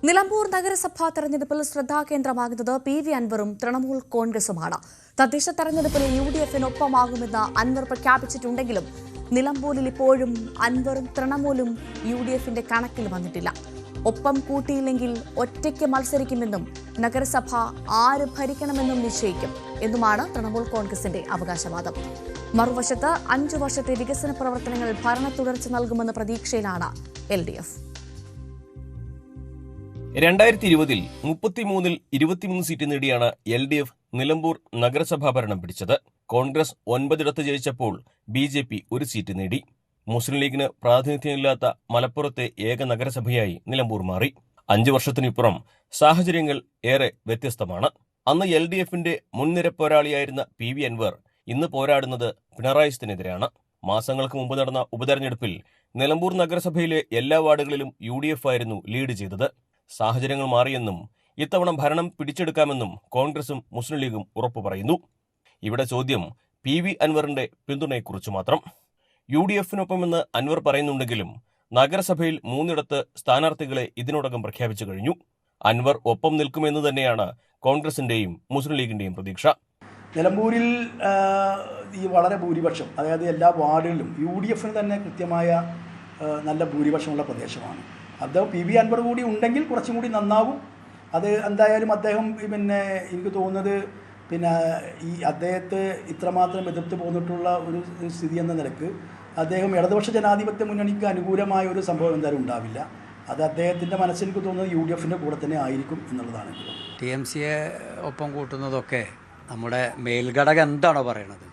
നിലമ്പൂർ നഗരസഭാ തെരഞ്ഞെടുപ്പിൽ ശ്രദ്ധാകേന്ദ്രമാകുന്നത് പി.വി. അൻവറും തൃണമൂൽ കോൺഗ്രസുമാണ്. തദ്ദേശ തെരഞ്ഞെടുപ്പിൽ യു.ഡി.എഫിനൊപ്പമാകുമെന്ന് അൻവർ പ്രഖ്യാപിച്ചിട്ടുണ്ടെങ്കിലും നിലമ്പൂരിൽ ഇപ്പോഴും അൻവറും തൃണമൂലും യു.ഡി.എഫിന്റെ കണക്കിൽ വന്നിട്ടില്ല. ഒപ്പം കൂട്ടിയില്ലെങ്കിൽ ഒറ്റയ്ക്ക് മത്സരിക്കുമെന്നും നഗരസഭ ആര് ഭരിക്കണമെന്നും നിശ്ചയിക്കും എന്നുമാണ് തൃണമൂൽ കോൺഗ്രസിന്റെ അവകാശവാദം. മറുവശത്ത് 5 വർഷത്തെ വികസന പ്രവർത്തനങ്ങൾ ഭരണ തുടർച്ച നൽകുമെന്ന പ്രതീക്ഷയിലാണ് LDF. 2020-ൽ 33-ൽ 23 സീറ്റ് നേടിയാണ് LDF നിലമ്പൂർ നഗരസഭാ ഭരണം പിടിച്ചത്. കോൺഗ്രസ് 9 ജയിച്ചപ്പോൾ BJP 1 സീറ്റ് നേടി. മുസ്ലിം ലീഗിന് പ്രാതിനിധ്യമില്ലാത്ത മലപ്പുറത്തെ ഏക നഗരസഭയായി നിലമ്പൂർ മാറി. 5 വർഷത്തിനിപ്പുറം സാഹചര്യങ്ങൾ ഏറെ വ്യത്യസ്തമാണ്. അന്ന് LDFന്റെ മുൻനിര പോരാളിയായിരുന്ന പി.വി. അൻവർ ഇന്ന് പോരാടുന്നത് പിണറായിത്തിനെതിരാണ്. മാസങ്ങൾക്ക് മുമ്പ് നടന്ന ഉപതെരഞ്ഞെടുപ്പിൽ നിലമ്പൂർ നഗരസഭയിലെ എല്ലാ വാർഡുകളിലും UDF ആയിരുന്നു ലീഡ് ചെയ്തത്. സാഹചര്യങ്ങൾ മാറിയെന്നും ഇത്തവണ ഭരണം പിടിച്ചെടുക്കാമെന്നും കോൺഗ്രസും മുസ്ലിം ലീഗും ഉറപ്പു പറയുന്നു. ഇവിടെ ചോദ്യം പി.വി. അൻവറിന്റെ പിന്തുണയെക്കുറിച്ച് മാത്രം. UDFനൊപ്പമെന്ന് അൻവർ പറയുന്നുണ്ടെങ്കിലും നഗരസഭയിൽ 3 സ്ഥാനാർത്ഥികളെ ഇതിനോടകം പ്രഖ്യാപിച്ചു കഴിഞ്ഞു. അൻവർ ഒപ്പം നിൽക്കുമെന്ന് തന്നെയാണ് കോൺഗ്രസിന്റെയും മുസ്ലിം ലീഗിന്റെയും പ്രതീക്ഷ. നിലമ്പൂരിൽ ഈ വളരെ ഭൂരിപക്ഷം, അതായത് എല്ലാ വാർഡുകളിലും UDFന് തന്നെ കൃത്യമായ നല്ല ഭൂരിപക്ഷമുള്ള പ്രദേശമാണ്. അദ്ദേഹം പി.വി. അൻവർ കൂടി ഉണ്ടെങ്കിൽ കുറച്ചും കൂടി നന്നാവും. അത് എന്തായാലും അദ്ദേഹം എനിക്ക് തോന്നുന്നത് ഈ അദ്ദേഹത്തെ ഇത്രമാത്രം എതിർത്ത് പോന്നിട്ടുള്ള ഒരു സ്ഥിതി എന്ന നിലക്ക് അദ്ദേഹം ഇടതുപക്ഷ ജനാധിപത്യ മുന്നണിക്ക് അനുകൂലമായ ഒരു സംഭവം എന്തായാലും ഉണ്ടാവില്ല. അത് അദ്ദേഹത്തിൻ്റെ മനസ്സെനിക്ക് തോന്നുന്നത് UDFൻ്റെ കൂടെ തന്നെ ആയിരിക്കും എന്നുള്ളതാണ്. TMCയെ ഒപ്പം കൂട്ടുന്നതൊക്കെ നമ്മുടെ മേൽഘടകം എന്താണോ പറയണത്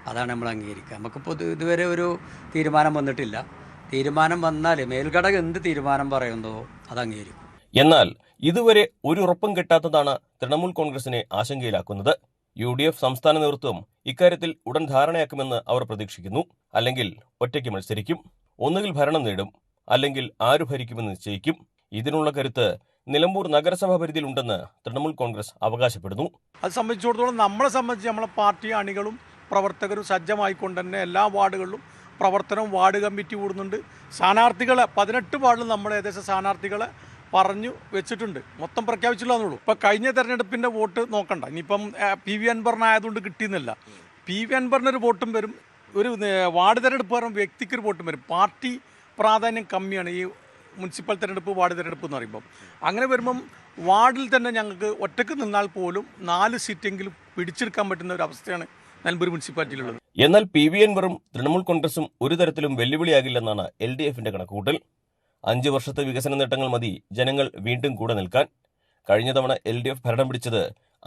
അതാണ് നമ്മൾ അംഗീകരിക്കുക. നമുക്കിപ്പോൾ ഇതുവരെ ഒരു തീരുമാനം വന്നിട്ടില്ല. തീരുമാനം വന്നാൽ മേൽഘടകം എന്ത് തീരുമാനം പറയുന്നോ അത് അംഗീകരിക്കും. എന്നാൽ ഇതുവരെ ഒരു ഉറപ്പും കിട്ടാത്തതാണ് തൃണമൂൽ കോൺഗ്രസിനെ ആശങ്കയിലാക്കുന്നത്. UDF സംസ്ഥാന നേതൃത്വം ഇക്കാര്യത്തിൽ ഉടൻ ധാരണയാക്കുമെന്ന് അവർ പ്രതീക്ഷിക്കുന്നു. അല്ലെങ്കിൽ ഒറ്റയ്ക്ക് മത്സരിക്കും, ഒന്നുകിൽ ഭരണം നേടും, അല്ലെങ്കിൽ ആരു ഭരിക്കുമെന്ന് നിശ്ചയിക്കും. ഇതിനുള്ള കരുത്ത് നിലമ്പൂർ നഗരസഭാ പരിധിയിലുണ്ടെന്ന് തൃണമൂൽ കോൺഗ്രസ് അവകാശപ്പെടുന്നു. അത് സംബന്ധിച്ചിടത്തോളം നമ്മളെ സംബന്ധിച്ച് നമ്മളെ പാർട്ടി അണികളും പ്രവർത്തകരും സജ്ജമായിക്കൊണ്ട് തന്നെ എല്ലാ വാർഡുകളിലും പ്രവർത്തനം വാർഡ് കമ്മിറ്റി കൂടുന്നുണ്ട്. സ്ഥാനാർത്ഥികളെ 18 വാർഡിൽ നമ്മൾ ഏകദേശം സ്ഥാനാർത്ഥികളെ പറഞ്ഞു വെച്ചിട്ടുണ്ട്. മൊത്തം പ്രഖ്യാപിച്ചില്ലെന്നുള്ളൂ. ഇപ്പോൾ കഴിഞ്ഞ തെരഞ്ഞെടുപ്പിൻ്റെ വോട്ട് നോക്കണ്ട. ഇനിയിപ്പം പി.വി. അൻവറിനായതുകൊണ്ട് കിട്ടിയെന്നില്ല. പി.വി. അൻവറിനൊരു വോട്ടും വരും, ഒരു വാർഡ് തെരഞ്ഞെടുപ്പ് പറയുമ്പോൾ വ്യക്തിക്കൊരു വോട്ടും വരും. പാർട്ടി പ്രാധാന്യം കമ്മിയാണ് ഈ മുനിസിപ്പൽ തെരഞ്ഞെടുപ്പ്, വാർഡ് തെരഞ്ഞെടുപ്പ് എന്ന് പറയുമ്പം. അങ്ങനെ വരുമ്പം വാർഡിൽ തന്നെ ഞങ്ങൾക്ക് ഒറ്റക്ക് നിന്നാൽ പോലും 4 സീറ്റെങ്കിലും പിടിച്ചെടുക്കാൻ പറ്റുന്ന ഒരു അവസ്ഥയാണ് നിലമ്പൂർ മുനിസിപ്പാലിറ്റിയിലുള്ളത്. എന്നാൽ പി.വി. അൻവറും തൃണമൂൽ കോൺഗ്രസും ഒരു തരത്തിലും വെല്ലുവിളിയാകില്ലെന്നാണ് LDFന്റെ കണക്കുകൂട്ടൽ. 5 വർഷത്തെ വികസന നേട്ടങ്ങൾ മതി ജനങ്ങൾ വീണ്ടും കൂടെ നിൽക്കാൻ. കഴിഞ്ഞ തവണ LDF ഭരണം പിടിച്ചത്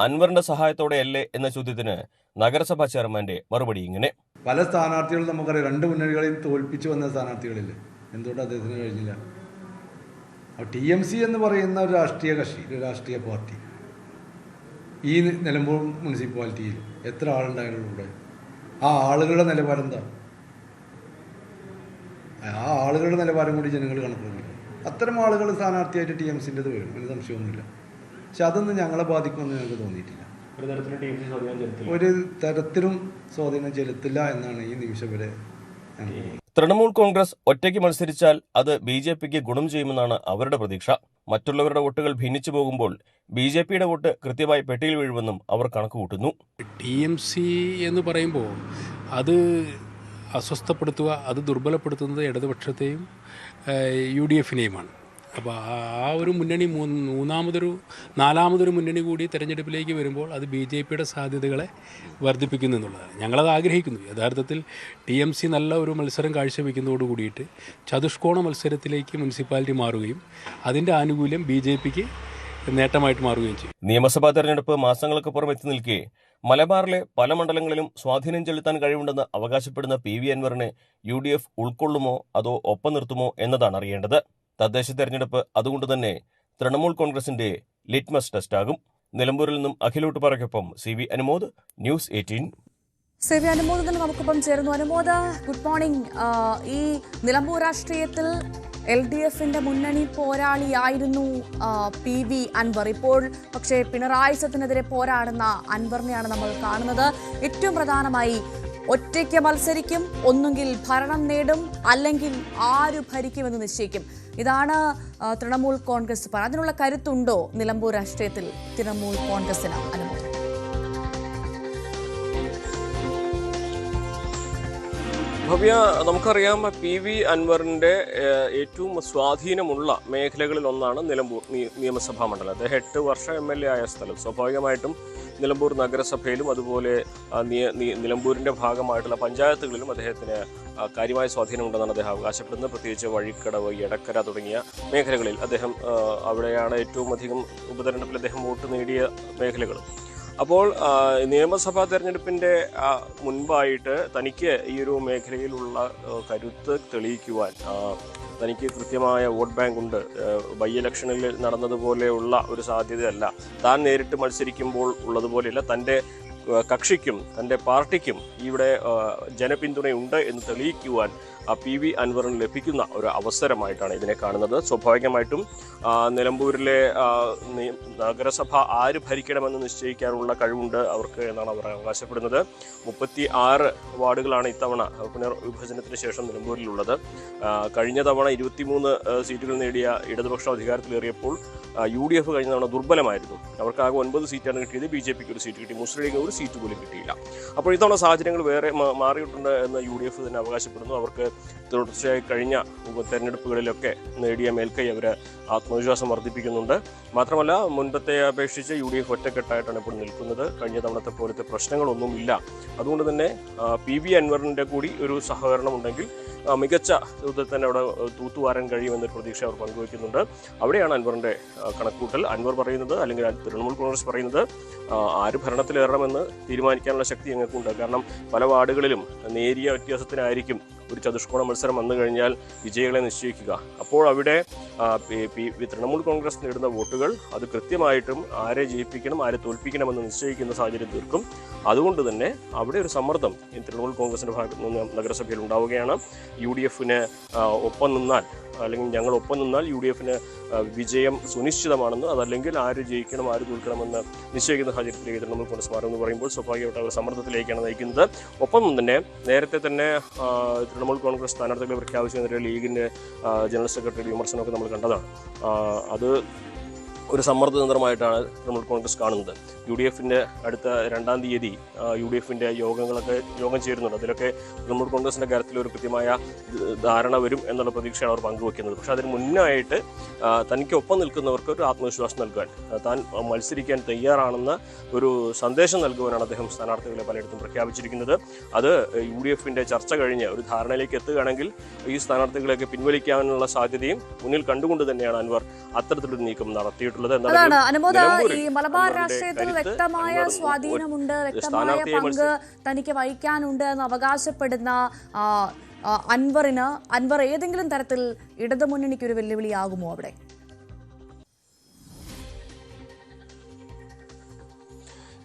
അൻവറിന്റെ സഹായത്തോടെയല്ലേ എന്ന ചോദ്യത്തിന് നഗരസഭാ ചെയർമാന്റെ മറുപടി ഇങ്ങനെ: പല സ്ഥാനാർത്ഥികളും നമുക്കറിയാം, 2 മുന്നണികളെയും തോൽപ്പിച്ചു വന്ന സ്ഥാനാർത്ഥികളില്ലേ, എന്തുകൊണ്ട് അദ്ദേഹത്തിന് കഴിഞ്ഞില്ല? TMC എന്ന് പറയുന്ന ഒരു രാഷ്ട്രീയ കക്ഷി, ഒരു രാഷ്ട്രീയ പാർട്ടി ഈ നിലമ്പൂർ മുനിസിപ്പാലിറ്റിയിൽ എത്ര ആളുണ്ടായിരുന്നു ഇവിടെ? ആ ആളുകളുടെ നിലവാരം എന്താ? ആ ആളുകളുടെ നിലവാരം കൂടി ജനങ്ങൾ കണക്കുന്നില്ല. അത്തരം ആളുകൾ സ്ഥാനാർത്ഥിയായിട്ട് TMCൻ്റെത് വേണം, അതിന് സംശയമൊന്നുമില്ല. പക്ഷെ അതൊന്നും ഞങ്ങളെ ബാധിക്കുമെന്ന് ഞങ്ങൾക്ക് തോന്നിയിട്ടില്ല. ഒരു തരത്തിലും സ്വാധീനം ചെലുത്തില്ല എന്നാണ് ഈ നിമിഷം വരെ. തൃണമൂൽ കോൺഗ്രസ് ഒറ്റയ്ക്ക് മത്സരിച്ചാൽ അത് BJPക്ക് ഗുണം ചെയ്യുമെന്നാണ് അവരുടെ പ്രതീക്ഷ. മറ്റുള്ളവരുടെ വോട്ടുകൾ ഭിന്നിച്ചു പോകുമ്പോൾ BJPയുടെ വോട്ട് കൃത്യമായി പെട്ടിയിൽ വീഴുമെന്നും അവർ കണക്കുകൂട്ടുന്നു. TMC എന്ന് പറയുമ്പോൾ അത് അസ്വസ്ഥപ്പെടുത്തുക, അത് ദുർബലപ്പെടുത്തുന്നത് ഇടതുപക്ഷത്തെയും UDFനെയുമാണ്. അപ്പോൾ ആ ഒരു മുന്നണി നാലാമതൊരു മുന്നണി കൂടി തെരഞ്ഞെടുപ്പിലേക്ക് വരുമ്പോൾ അത് BJPയുടെ സാധ്യതകളെ വർദ്ധിപ്പിക്കുന്നു എന്നുള്ളതാണ്. ഞങ്ങളത് ആഗ്രഹിക്കുന്നു. യഥാർത്ഥത്തിൽ TMC നല്ല ഒരു മത്സരം കാഴ്ചവെക്കുന്നതോട് കൂടിയിട്ട് ചതുഷ്കോണ മത്സരത്തിലേക്ക് മുനിസിപ്പാലിറ്റി മാറുകയും അതിൻ്റെ ആനുകൂല്യം BJPക്ക് നേട്ടമായിട്ട് മാറുകയും ചെയ്യും. നിയമസഭാ തെരഞ്ഞെടുപ്പ് മാസങ്ങൾക്കപ്പുറം എത്തി നിൽക്കെ മലബാറിലെ പല മണ്ഡലങ്ങളിലും സ്വാധീനം ചെലുത്താൻ കഴിവുണ്ടെന്ന് അവകാശപ്പെടുന്ന പി.വി. അൻവറിനെ UDF ഉൾക്കൊള്ളുമോ അതോ ഒപ്പം നിർത്തുമോ എന്നതാണ് അറിയേണ്ടത്. തദ്ദേശ തെരഞ്ഞെടുപ്പ് അതുകൊണ്ട് തന്നെ തൃണമൂൽ കോൺഗ്രസിന്റെ ലിറ്റ്മസ് ടെസ്റ്റാകും. നിലമ്പൂരിൽ നിന്നും അഖിലോട്ട് പറയ്ക്കൊപ്പം CV Anumod, News 18. CV Anumod തന്നെ നമുക്കൊപ്പം ചേർന്നു. Anumod, good morning. ഈ നിലമ്പൂർ രാഷ്ട്രീയത്തിൽ LDFന്റെ മുന്നണി പോരാളിയായിരുന്നു പി.വി. അൻവർ. ഇപ്പോൾ പക്ഷേ പിണറായി സത്തിനെതിരെ പോരാടുന്ന അൻവറിനെയാണ് നമ്മൾ കാണുന്നത്. ഏറ്റവും പ്രധാനമായി ഒറ്റയ്ക്ക് മത്സരിക്കും, ഒന്നുകിൽ ഭരണം നേടും, അല്ലെങ്കിൽ ആര് ഭരിക്കുമെന്ന് നിശ്ചയിക്കും. ഇതാണ് തൃണമൂൽ കോൺഗ്രസ് പറയുന്നത്. അതിനുള്ള കരുത്തുണ്ടോ നിലമ്പൂർ രാഷ്ട്രീയത്തിൽ തൃണമൂൽ കോൺഗ്രസിന്? അനുമോദം. ഭവ്യ, നമുക്കറിയാം PV അൻവറിന്റെ ഏറ്റവും സ്വാധീനമുള്ള മേഖലകളിൽ ഒന്നാണ് നിലമ്പൂർ നിയമസഭാ മണ്ഡലം. അദ്ദേഹം 8 വർഷം MLA ആയ സ്ഥലം. സ്വാഭാവികമായിട്ടും നിലമ്പൂർ നഗരസഭയിലും അതുപോലെ നിലമ്പൂരിന്റെ ഭാഗമായിട്ടുള്ള പഞ്ചായത്തുകളിലും അദ്ദേഹത്തിന് കാര്യമായ സ്വാധീനമുണ്ടെന്നാണ് അദ്ദേഹം അവകാശപ്പെടുന്നത്. പ്രത്യേകിച്ച് വഴിക്കടവ്, എടക്കര തുടങ്ങിയ മേഖലകളിൽ അദ്ദേഹം അവിടെയാണ് ഏറ്റവും അധികം ഉപതെരഞ്ഞെടുപ്പിൽ അദ്ദേഹം വോട്ട് നേടിയ മേഖലകൾ. അപ്പോൾ നിയമസഭാ തെരഞ്ഞെടുപ്പിൻ്റെ മുൻപായിട്ട് തനിക്ക് ഈ ഒരു മേഖലയിലുള്ള കരുത്ത് തെളിയിക്കുവാൻ തനിക്ക് കൃത്യമായ വോട്ട് ബാങ്ക് ഉണ്ട്. ബൈ ഇലക്ഷനിൽ നടന്നതുപോലെയുള്ള ഒരു സാധ്യതയല്ല, താൻ നേരിട്ട് മത്സരിക്കുമ്പോൾ ഉള്ളതുപോലെയല്ല, തൻ്റെ കക്ഷിക്കും തൻ്റെ പാർട്ടിക്കും ഇവിടെ ജനപിന്തുണയുണ്ട് എന്ന് തെളിയിക്കുവാൻ PV അൻവറിന് ലഭിക്കുന്ന ഒരു അവസരമായിട്ടാണ് ഇതിനെ കാണുന്നത്. സ്വാഭാവികമായിട്ടും നിലമ്പൂരിലെ നഗരസഭ ആര് ഭരിക്കണമെന്ന് നിശ്ചയിക്കാനുള്ള കഴിവുണ്ട് അവർക്ക് എന്നാണ് അവർ അവകാശപ്പെടുന്നത്. 36 വാർഡുകളാണ് ഇത്തവണ പുനർവിഭജനത്തിന് ശേഷം നിലമ്പൂരിലുള്ളത്. കഴിഞ്ഞ തവണ 23 സീറ്റുകൾ നേടിയ ഇടതുപക്ഷം അധികാരത്തിലേറിയപ്പോൾ UDF കഴിഞ്ഞ തവണ ദുർബലമായിരുന്നു. അവർക്ക് ആകെ 9 സീറ്റാണ് കിട്ടിയത്. BJPക്ക് ഒരു സീറ്റ് കിട്ടി, മുസ്ലിം ലീഗിന് ഒരു സീറ്റ് പോലും കിട്ടിയില്ല. അപ്പോൾ ഇത്തവണ സാഹചര്യങ്ങൾ വേറെ മാറിയിട്ടുണ്ട് എന്ന് UDF തന്നെ അവകാശപ്പെടുന്നു. അവർക്ക് തുടർച്ചയായി കഴിഞ്ഞ തെരഞ്ഞെടുപ്പുകളിലൊക്കെ നേടിയ മേൽക്കൈ അവർ ആത്മവിശ്വാസം വർദ്ധിപ്പിക്കുന്നുണ്ട്. മാത്രമല്ല, മുൻപത്തെ അപേക്ഷിച്ച് UDF ഒറ്റക്കെട്ടായിട്ടാണ് ഇപ്പോൾ നിൽക്കുന്നത്. കഴിഞ്ഞ തവണത്തെ പോലത്തെ പ്രശ്നങ്ങളൊന്നുമില്ല. അതുകൊണ്ട് തന്നെ PV അൻവറിൻ്റെ കൂടി ഒരു സഹകരണം ഉണ്ടെങ്കിൽ മികച്ച രൂപത്തിൽ തന്നെ അവിടെ തൂത്തുവാരാൻ കഴിയുമെന്നൊരു പ്രതീക്ഷ അവർ പങ്കുവയ്ക്കുന്നുണ്ട്. അവിടെയാണ് അൻവറിൻ്റെ കണക്കൂട്ടൽ. അൻവർ പറയുന്നത്, അല്ലെങ്കിൽ തൃണമൂൽ കോൺഗ്രസ് പറയുന്നത്, ആര് ഭരണത്തിലേറണമെന്ന് തീരുമാനിക്കാനുള്ള ശക്തി ഞങ്ങൾക്കുണ്ട്. കാരണം പല വാർഡുകളിലും നേരിയ വ്യത്യാസത്തിനായിരിക്കും ഒരു ചതുഷ്കോണ മത്സരം വന്നു കഴിഞ്ഞാൽ വിജയികളെ നിശ്ചയിക്കുക. അപ്പോൾ അവിടെ തൃണമൂൽ കോൺഗ്രസ് നേടുന്ന വോട്ടുകൾ അത് കൃത്യമായിട്ടും ആരെ ജയിപ്പിക്കണം, ആരെ തോൽപ്പിക്കണമെന്ന് നിശ്ചയിക്കുന്ന സാഹചര്യം തീർക്കും. അതുകൊണ്ട് തന്നെ അവിടെ ഒരു സമ്മർദ്ദം തൃണമൂൽ കോൺഗ്രസിൻ്റെ ഭാഗത്ത് നിന്ന് നഗരസഭയിൽ ഉണ്ടാവുകയാണ്. UDFന് ഒപ്പം നിന്നാൽ, അല്ലെങ്കിൽ ഞങ്ങൾ ഒപ്പം നിന്നാൽ UDFന് വിജയം സുനിശ്ചിതമാണെന്ന്, അതല്ലെങ്കിൽ ആര് ജയിക്കണം ആര് തോൽക്കണമെന്ന് നിശ്ചയിക്കുന്ന സാഹചര്യത്തിലേക്ക് തൃണമൂൽ കോൺഗ്രസ് മാറുമെന്ന് പറയുമ്പോൾ സ്വാഭാവികമായിട്ട് അവർ സമ്മർദ്ദത്തിലേക്കാണ് നയിക്കുന്നത്. ഒപ്പം തന്നെ നേരത്തെ തന്നെ തൃണമൂൽ കോൺഗ്രസ് സ്ഥാനാർത്ഥികളെ പ്രഖ്യാപിച്ചതിനെതിരെ ലീഗിൻ്റെ ജനറൽ സെക്രട്ടറി വിമർശനമൊക്കെ നമ്മൾ കണ്ടതാണ്. അത് ഒരു സമ്മർദ്ദ തന്ത്രമായിട്ടാണ് തൃണമൂൽ കോൺഗ്രസ് കാണുന്നത്. UDFൻ്റെ അടുത്ത 2-ാം തീയതി UDFൻ്റെ യോഗം ചേരുന്നുണ്ട്. അതിലൊക്കെ തൃണമൂൽ കോൺഗ്രസിൻ്റെ കാര്യത്തിൽ ഒരു കൃത്യമായ ധാരണ വരും എന്നുള്ള പ്രതീക്ഷയാണ് അവർ പങ്കുവയ്ക്കുന്നത്. പക്ഷേ അതിന് മുന്നായിട്ട് തനിക്കൊപ്പം നിൽക്കുന്നവർക്ക് ഒരു ആത്മവിശ്വാസം നൽകാൻ, താൻ മത്സരിക്കാൻ തയ്യാറാണെന്ന ഒരു സന്ദേശം നൽകുവാനാണ് അദ്ദേഹം സ്ഥാനാർത്ഥികളെ പലയിടത്തും പ്രഖ്യാപിച്ചിരിക്കുന്നത്. അത് UDFൻ്റെ ചർച്ച കഴിഞ്ഞ് ഒരു ധാരണയിലേക്ക് എത്തുകയാണെങ്കിൽ ഈ സ്ഥാനാർത്ഥികളെയൊക്കെ പിൻവലിക്കാനുള്ള സാധ്യതയും മുന്നിൽ കണ്ടുകൊണ്ട് തന്നെയാണ് അൻവർ അത്തരത്തിലൊരു നീക്കം നടത്തിയിട്ടുള്ളത്. അതാണ് അനുമോദ, ഈ മലബാർ രാഷ്ട്രീയത്തിൽ വ്യക്തമായ സ്വാധീനമുണ്ട്, വ്യക്തമായ പങ്ക് തനിക്ക് വഹിക്കാനുണ്ട് എന്ന് അവകാശപ്പെടുന്ന അൻവർ ഏതെങ്കിലും തരത്തിൽ ഇടതുമുന്നണിക്ക് ഒരു വെല്ലുവിളിയാകുമോ അവിടെ?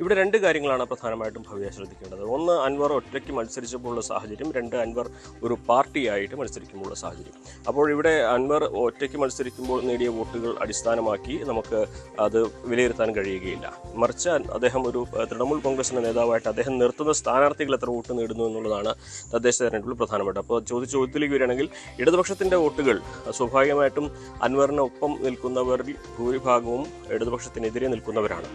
ഇവിടെ 2 കാര്യങ്ങളാണ് പ്രധാനമായിട്ടും ഭവ്യ ശ്രദ്ധിക്കേണ്ടത്. ഒന്ന്, അൻവർ ഒറ്റയ്ക്ക് മത്സരിച്ചപ്പോഴുള്ള സാഹചര്യം. 2, അൻവർ ഒരു പാർട്ടിയായിട്ട് മത്സരിക്കുമ്പോഴുള്ള സാഹചര്യം. അപ്പോൾ ഇവിടെ അൻവർ ഒറ്റയ്ക്ക് മത്സരിക്കുമ്പോൾ നേടിയ വോട്ടുകൾ അടിസ്ഥാനമാക്കി നമുക്ക് അത് വിലയിരുത്താൻ കഴിയുകയില്ല. മറിച്ച് അദ്ദേഹം ഒരു തൃണമൂൽ കോൺഗ്രസിൻ്റെ നേതാവായിട്ട് അദ്ദേഹം നിർത്തുന്ന സ്ഥാനാർത്ഥികൾ എത്ര വോട്ട് നേടുന്നു എന്നുള്ളതാണ് തദ്ദേശ തെരഞ്ഞെടുപ്പിൽ പ്രധാനമായിട്ട്. അപ്പോൾ ചോദ്യത്തിലേക്ക് വരികയാണെങ്കിൽ ഇടതുപക്ഷത്തിൻ്റെ വോട്ടുകൾ സ്വാഭാവികമായിട്ടും അൻവറിനൊപ്പം നിൽക്കുന്നവരിൽ ഭൂരിഭാഗവും ഇടതുപക്ഷത്തിനെതിരെ നിൽക്കുന്നവരാണ്.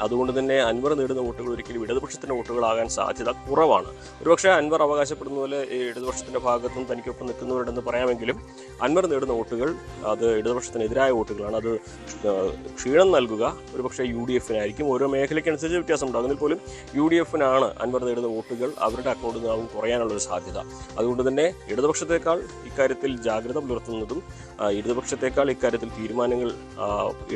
അതുകൊണ്ട് തന്നെ അൻവർ നേടുന്ന വോട്ടുകൾ ഒരിക്കലും ഇടതുപക്ഷത്തിൻ്റെ വോട്ടുകളാകാൻ സാധ്യത കുറവാണ്. ഒരുപക്ഷെ അൻവർ അവകാശപ്പെടുന്ന പോലെ ഇടതുപക്ഷത്തിൻ്റെ ഭാഗത്തും തനിക്കൊപ്പം നിൽക്കുന്നവരുണ്ടെന്ന് പറയാമെങ്കിലും അൻവർ നേടുന്ന വോട്ടുകൾ അത് ഇടതുപക്ഷത്തിനെതിരായ വോട്ടുകളാണ്. അത് ക്ഷീണം നൽകുക ഒരുപക്ഷെ UDFനായിരിക്കും. ഓരോ മേഖലയ്ക്കനുസരിച്ച് വ്യത്യാസം ഉണ്ടാകുന്നതിൽ പോലും UDFനാണ് അൻവർ നേടുന്ന വോട്ടുകൾ അവരുടെ അക്കൗണ്ടിൽ നിന്നാവും കുറയാനുള്ളൊരു സാധ്യത. അതുകൊണ്ട് തന്നെ ഇടതുപക്ഷത്തേക്കാൾ ഇക്കാര്യത്തിൽ ജാഗ്രത പുലർത്തുന്നതും ഇടതുപക്ഷത്തേക്കാൾ ഇക്കാര്യത്തിൽ തീരുമാനങ്ങൾ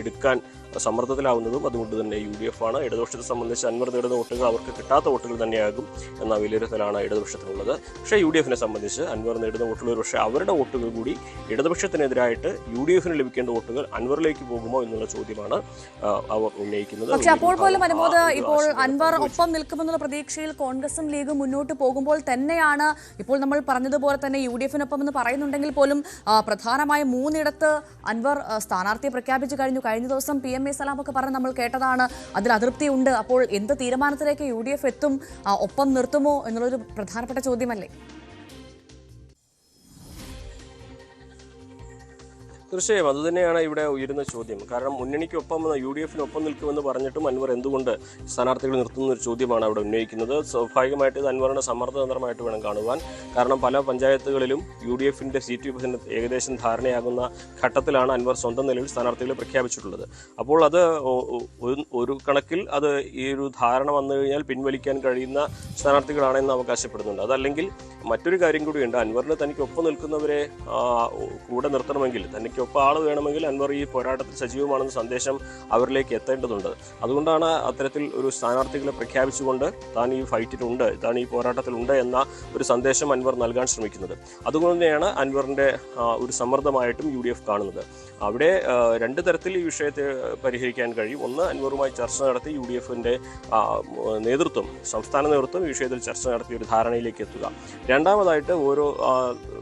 എടുക്കാൻ സമ്മർദ്ദത്തിലാവുന്നതും അതുകൊണ്ട് തന്നെ UDF ആണ്. ഇടതുപക്ഷത്തെ സംബന്ധിച്ച് അൻവർ നേടുന്ന വോട്ടുകൾ അവർക്ക് കിട്ടാത്ത വോട്ടുകൾ തന്നെയാകും എന്ന വിലയിരുത്തലാണ് ഇടതുപക്ഷത്തിനുള്ളത്. പക്ഷേ UDFനെ സംബന്ധിച്ച് അൻവർ നേടുന്ന വോട്ടുകൾ പക്ഷേ അവരുടെ വോട്ടുകൾ കൂടി ഇടതുപക്ഷത്തിനെതിരായിട്ട് UDFന് ലഭിക്കേണ്ട വോട്ടുകൾ അൻവറിലേക്ക് പോകുമോ എന്നുള്ള ചോദ്യമാണ് അവർ ഉന്നയിക്കുന്നത്. പക്ഷേ അപ്പോൾ പോലും അനുമോദ്, ഇപ്പോൾ അൻവർ ഒപ്പം നിൽക്കുമെന്നുള്ള പ്രതീക്ഷയിൽ കോൺഗ്രസും ലീഗും മുന്നോട്ട് പോകുമ്പോൾ തന്നെയാണ് ഇപ്പോൾ നമ്മൾ പറഞ്ഞതുപോലെ തന്നെ UDFനൊപ്പം എന്ന് പറയുന്നുണ്ടെങ്കിൽ പോലും പ്രധാനമായും 3 ഇടത്ത് അൻവർ സ്ഥാനാർത്ഥിയെ പ്രഖ്യാപിച്ചു കഴിഞ്ഞു. കഴിഞ്ഞ ദിവസം PMA സലാമൊക്കെ പറഞ്ഞ് നമ്മൾ കേട്ടതാണ്. അതിൽ അതൃപ്തിയുണ്ട്. അപ്പോൾ എന്ത് തീരുമാനത്തിലേക്ക് UDF എത്തും, ഒപ്പം നിർത്തുമോ എന്നുള്ളൊരു പ്രധാനപ്പെട്ട ചോദ്യമല്ലേ? തീർച്ചയായും അതുതന്നെയാണ് ഇവിടെ ഉയരുന്ന ചോദ്യം. കാരണം മുന്നണിക്കൊപ്പം UDF-നൊപ്പം നിൽക്കുമെന്ന് പറഞ്ഞിട്ടും അൻവർ എന്തുകൊണ്ട് സ്ഥാനാർത്ഥികൾ നിർത്തുന്ന ഒരു ചോദ്യമാണ് അവിടെ ഉന്നയിക്കുന്നത്. സ്വാഭാവികമായിട്ട് ഇത് അൻവറിന് സമ്മർദ്ദതന്ത്രമായിട്ട് വേണം കാണുവാൻ. കാരണം പല പഞ്ചായത്തുകളിലും UDF-ന്റെ സീറ്റ് വിഭജനം ഏകദേശം ധാരണയാകുന്ന ഘട്ടത്തിലാണ് അൻവർ സ്വന്തം നിലയിൽ സ്ഥാനാർത്ഥികളെ പ്രഖ്യാപിച്ചിട്ടുള്ളത്. അപ്പോൾ അത് ഒരു കണക്കിൽ അത് ഈ ഒരു ധാരണ വന്നു കഴിഞ്ഞാൽ പിൻവലിക്കാൻ കഴിയുന്ന സ്ഥാനാർത്ഥികളാണെന്ന് അവകാശപ്പെടുന്നുണ്ട്. അതല്ലെങ്കിൽ മറ്റൊരു കാര്യം കൂടിയുണ്ട്. അൻവറിന് തനിക്കൊപ്പം നിൽക്കുന്നവരെ കൂടെ നിർത്തണമെങ്കിൽ, തനിക്കൊപ്പം ആൾ വേണമെങ്കിൽ അൻവർ ഈ പോരാട്ടത്തിൽ സജീവമാണെന്ന സന്ദേശം അവരിലേക്ക് എത്തേണ്ടതുണ്ട്. അതുകൊണ്ടാണ് അത്തരത്തിൽ ഒരു സ്ഥാനാർത്ഥികളെ പ്രഖ്യാപിച്ചുകൊണ്ട് താൻ ഈ ഫൈറ്റിലുണ്ട്, താൻ ഈ പോരാട്ടത്തിലുണ്ട് എന്ന ഒരു സന്ദേശം അൻവർ നൽകാൻ ശ്രമിക്കുന്നത്. അതുകൊണ്ട് തന്നെയാണ് അൻവറിൻ്റെ ഒരു സമ്മർദ്ദമായിട്ടും UDF കാണുന്നത്. അവിടെ രണ്ട് തരത്തിൽ ഈ വിഷയത്തെ പരിഹരിക്കാൻ കഴിയും. ഒന്ന്, അൻവറുമായി ചർച്ച നടത്തി UDF-ന്റെ നേതൃത്വം, സംസ്ഥാന നേതൃത്വം ഈ വിഷയത്തിൽ ചർച്ച നടത്തി ഒരു ധാരണയിലേക്ക് എത്തുക. രണ്ടാമതായിട്ട് ഓരോ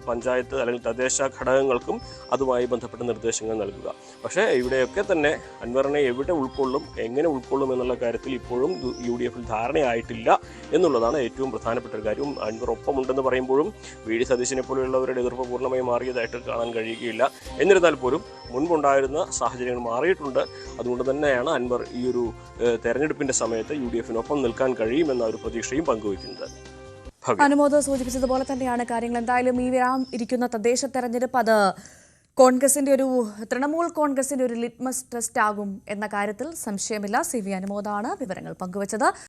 പഞ്ചായത്ത് അല്ലെങ്കിൽ തദ്ദേശ ഘടകങ്ങൾക്കും അതുമായി ബന്ധപ്പെട്ട നിർദ്ദേശങ്ങൾ നൽകുക. പക്ഷേ ഇവിടെയൊക്കെ തന്നെ അൻവറിനെ എവിടെ ഉൾക്കൊള്ളും, എങ്ങനെ ഉൾക്കൊള്ളും എന്നുള്ള കാര്യത്തിൽ ഇപ്പോഴും UDF-ൽ ധാരണയായിട്ടില്ല എന്നുള്ളതാണ് ഏറ്റവും പ്രധാനപ്പെട്ട ഒരു കാര്യം. അൻവർ ഒപ്പമുണ്ടെന്ന് പറയുമ്പോഴും VD സതീശനെ പോലെയുള്ളവരുടെ എതിർപ്പ് പൂർണ്ണമായി മാറിയതായിട്ട് കാണാൻ കഴിയുകയില്ല. എന്നിരുന്നാൽ പോലും മുൻപുണ്ടായിരുന്ന സാഹചര്യങ്ങൾ മാറിയിട്ടുണ്ട്. അതുകൊണ്ട് തന്നെയാണ് അൻവർ ഈ ഒരു തെരഞ്ഞെടുപ്പിന്റെ സമയത്ത് UDF-നൊപ്പം നിൽക്കാൻ കഴിയുമെന്ന ഒരു പ്രതീക്ഷയും പങ്കുവയ്ക്കുന്നത്. അനുമോദ് സൂചിപ്പിച്ചതുപോലെ തന്നെയാണ് കാര്യങ്ങൾ. എന്തായാലും ഈ ഇരിക്കുന്ന തദ്ദേശ തെരഞ്ഞെടുപ്പ് അത് തൃണമൂൽ കോൺഗ്രസിന്റെ ഒരു ലിറ്റ്മസ് ടെസ്റ്റ് ആകും എന്ന കാര്യത്തിൽ സംശയമില്ല. CV അനുമോദാണ് വിവരങ്ങൾ പങ്കുവച്ചത്.